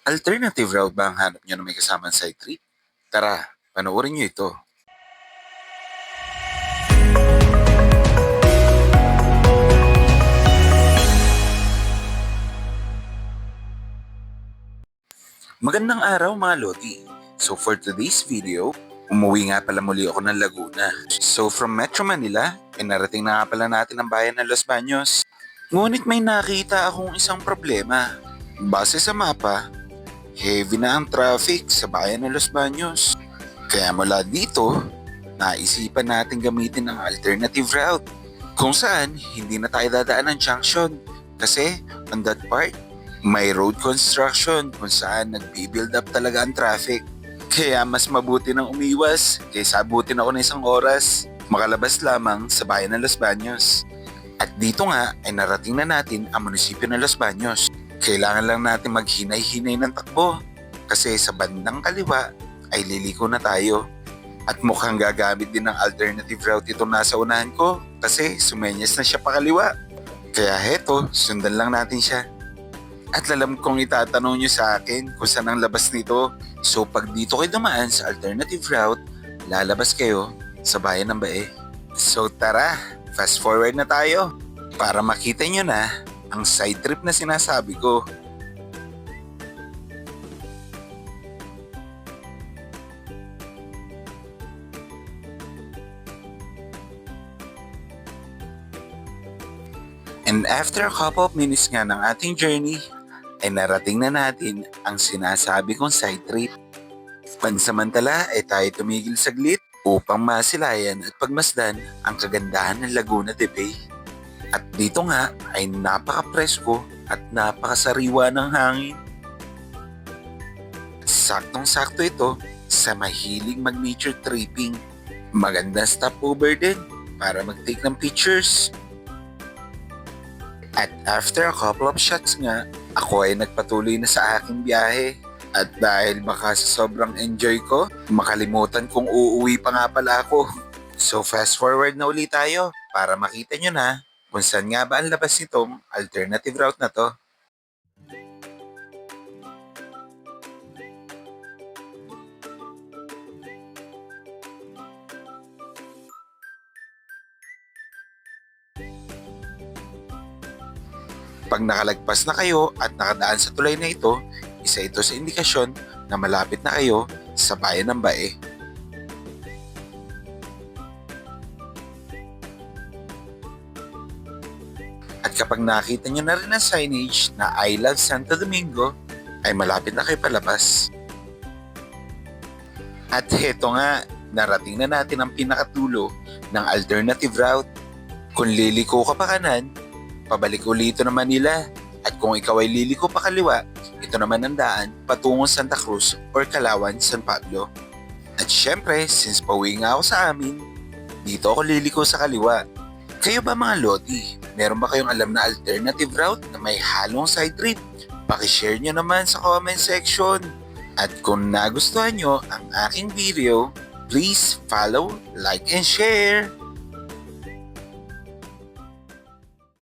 Alternative route ba ang hanap nyo na may kasamang side trip? Tara, panoorin nyo ito. Magandang araw mga Lodi. So for today's video, umuwi nga pala muli ako ng Laguna. So from Metro Manila, narating na nga pala natin ang bayan ng Los Baños. Ngunit may nakita akong isang problema. Base sa mapa, heavy na ang traffic sa bayan ng Los Baños. Kaya mula dito, naisipan natin gamitin ang alternative route. Kung saan, hindi na tayo dadaan ng junction. Kasi, on that part, may road construction kung saan nagbi-build up talaga ang traffic. Kaya mas mabuti nang umiwas kaysa abutin ako ng isang oras makalabas lamang sa bayan ng Los Baños. At dito nga ay narating na natin ang munisipyo ng Los Baños. Kailangan lang natin maghinay-hinay ng takbo kasi sa bandang kaliwa ay liliko na tayo. At mukhang gagamit din ng alternative route itong nasa unahan ko kasi sumenyas na siya pakaliwa. Kaya heto, sundan lang natin siya. At alam kong itatanong nyo sa akin kung saan ang labas nito. So pag dito kayo dumaan sa alternative route, lalabas kayo sa bayan ng Bae. So tara, fast forward na tayo para makita nyo na ang side trip na sinasabi ko. And after a couple of minutes nga ng ating journey, ay narating na natin ang sinasabi kong side trip. Pansamantala ay tayo tumigil saglit upang masilayan at pagmasdan ang kagandahan ng Laguna de Bay. At dito nga ay napaka-presko at napakasariwa ng hangin. Saktong-sakto ito sa mahilig mag-nature tripping. Magandang stopover din para mag-take ng pictures. At after a couple of shots nga, ako ay nagpatuloy na sa aking biyahe. At dahil baka sa sobrang enjoy ko, makalimutan kong uuwi pa nga pala ako. So fast forward na ulit tayo para makita nyo na kung saan nga ba ang labas nitong alternative route na to. Pag nakalagpas na kayo at nakadaan sa tulay na ito, isa ito sa indikasyon na malapit na kayo sa bayan ng Bae. At kapag nakita nyo na rin ang signage na I Love Santo Domingo, ay malapit na kayo palabas. At heto nga, narating na natin ang pinakatulo ng alternative route. Kung liliko ka pa kanan, pabalik uli ito ng Manila. At kung ikaw ay liliko pa kaliwa, ito naman ang daan patungong Santa Cruz or Calauan, San Pablo. At syempre, since pauwi nga ako sa amin, dito ako liliko sa kaliwa. Kayo ba mga Lodi? Meron ba kayong alam na alternative route na may halong side trip? Pakishare nyo naman sa comment section. At kung nagustuhan nyo ang aking video, please follow, like, and share.